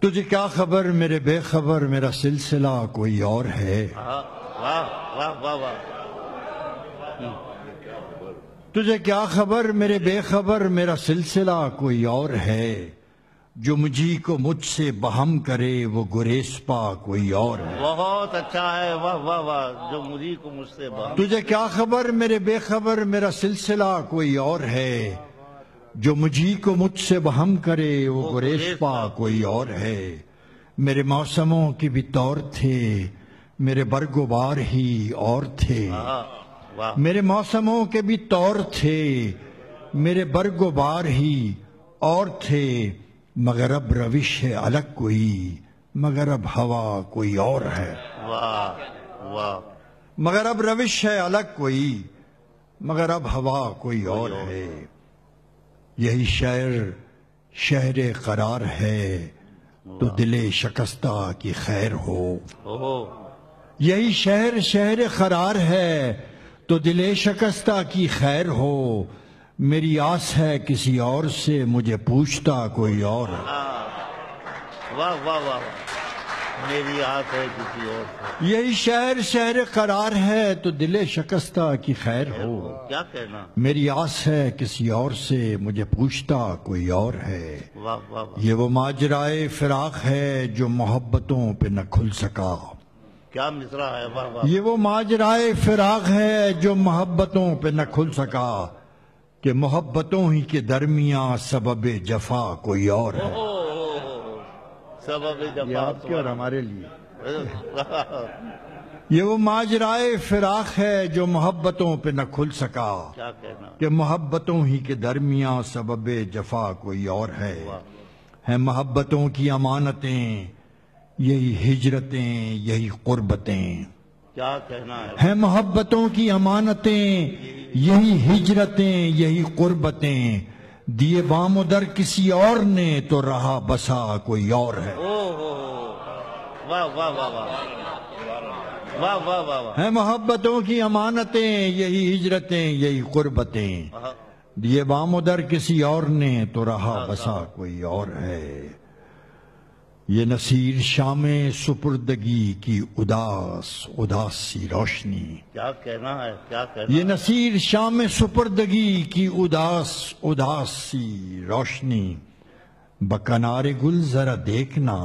تجھے کیا خبر میرے بے خبر میرا سلسلہ کوئی اور ہے. واہ واہ واہ واہ. تجھے کیا خبر میرے بے خبر میرا سلسلہ کوئی اور ہے. جو مجھی کو مجھ سے بہم کرے وہ گریز پا کوئی اور ہے. بہت اچھا ہے. واہ واہ واہ. جو مجھی کو مجھ سے بہم. تجھے کیا خبر میرے بے خبر میرا سلسلہ کوئی اور ہے. جو مجھی کو مجھ سے بہم کرے وہ گریز پا کوئی اور ہے. میرے موسموں کے بھی طور تھے میرے برگ و بار ہی اور تھے. میرے موسموں کے بھی طور تھے میرے برگ و بار ہی اور تھے. مگر اب روش ہے الگ کوئی مگر اب ہوا کوئی اور ہے. واہ واہ. مگر اب روش ہے الگ کوئی مگر اب ہوا کوئی اور ہے. یہی شہر شہر قرار ہے تو دل شکستہ کی خیر ہو. یہی شہر شہر قرار ہے تو دل شکستہ کی خیر ہو. میری آس ہے کسی اور سے مجھے پوچھتا کوئی اور ہے. واہ واہ واہ. میری آس ہے کسی اور سے. یہی شہر شہر قرار ہے تو دل شکستہ کی خیر ہو. کیا کہنا. میری آس ہے کسی اور سے مجھے پوچھتا کوئی اور ہے. واہ واہ واہ. یہ وہ ماجرائے فراق ہے جو محبتوں پہ نہ کھل سکا. کیا مصرع ہے. واہ واہ. یہ وہ ماجرائے فراق ہے جو محبتوں پہ نہ کھل سکا کہ محبتوں ہی کے درمیان سبب جفا کوئی اور ہے. سبب یہ جفا آپ کے اور ہمارے لیے. یہ وہ ماجرائے فراق ہے جو محبتوں پہ نہ کھل سکا کیا کہنا. کہ محبتوں ہی کے درمیان سبب جفا کوئی اور ہے. ہیں محبتوں کی امانتیں یہی ہجرتیں یہی قربتیں. کیا کہنا ہے. ہیں محبتوں کی امانتیں یہی ہجرتیں یہی قربتیں. دیے بام و در کسی اور نے تو رہا بسا کوئی اور ہے. واہ واہ واہ واہ. واہ واہ واہ واہ. ہیں محبتوں کی امانتیں یہی ہجرتیں یہی قربتیں. دیے بام و در کسی اور نے تو رہا بسا کوئی اور ہے. یہ نصیر شام سپردگی کی اداس اداس سی روشنی. کیا کہنا ہے. کیا کہنا. یہ نصیر شام سپردگی کی اداس اداس سی روشنی. بکنار گل ذرا دیکھنا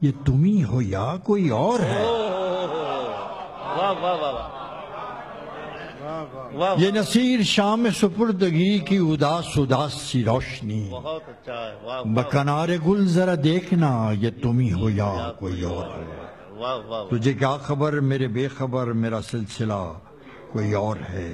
یہ تمہیں ہو یا کوئی اور ہے. واہ واہ واہ. یہ نصیر شام سپردگی کی اداس اداس سی روشنی. بہت اچھا ہے. واہ بکنار گل ذرا دیکھنا یہ تمہیں ہو یا کوئی اور ہے. واہ واہ. تجھے کیا خبر میرے بے خبر میرا سلسلہ کوئی اور ہے.